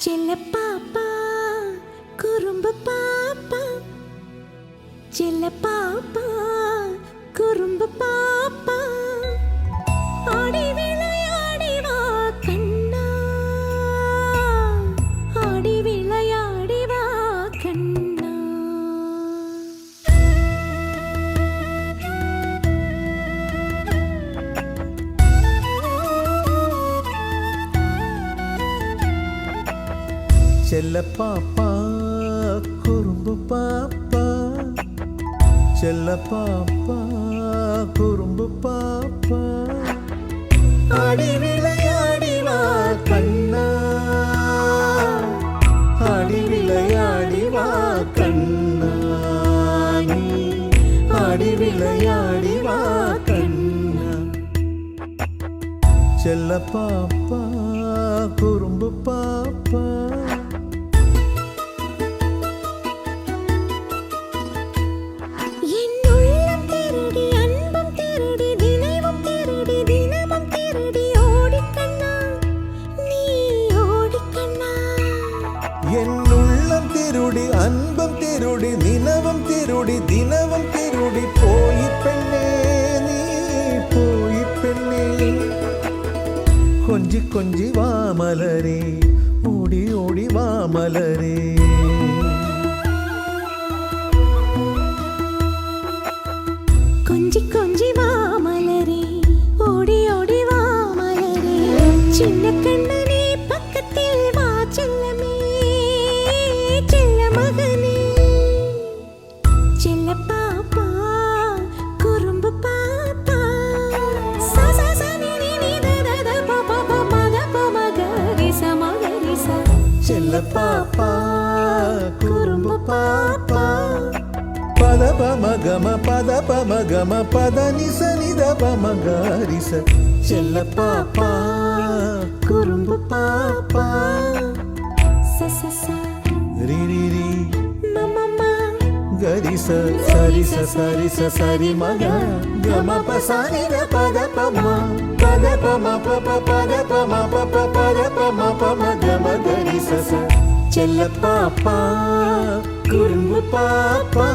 செல்ல பாப்பா குறும்பு பாப்பா, செல்ல பாப்பா குறும்பு பாப்பா, ஆடி விளையாடி வா கண்ணா, ஆடி விளையாடி வா கண்ணா. செல்ல பாப்பா குறும்பு பாப்பா, செல்ல பாப்பா குறும்பு பாப்பா, ஆடி விளையாடி வா கண்ணா, ஆடி விளையாடி வா கண்ணா, ஆடி விளையாடி வா கண்ணா. செல்ல பாப்பா குறும்பு பாப்பா. என் உள்ளம் திருடி அன்பம் திருடி தினமும் திருடி தினமும் திருடி போய் பெண்ணே, நீ போய் பெண்ணே. கொஞ்சி கொஞ்சி வா மலரே, ஓடி ஓடி வா மலரே. கொஞ்சி கொஞ்சி வா மலரே, ஓடி ஓடி வா மலரே. சின்ன கண்ணனே பக்கத்தில் வா செல்லமே, செல்ல மகனே. செல்ல பாப்பா குறும்பு பாப்பா, சா சா சா நீ நீ நீ த த த ப ப ப ம த ப ம க ரி ச ம க ரி ச. செல்ல பாப்பா குறும்பு பாப்பா, பத பம கம பத பம கம பத நிச நித பம கரிச. செல்ல பாப்பா குறும்பு பாப்பா, ச ச ச ரி ரி ரி ம ம ம கரிச சரிச சரிச சரி மக கம ப சரி த பத பம பத பம ப ப பத பம ப ப பத பம பம கம கரிச ச. செல்ல பாப்பா குறும்பு பாப்பா.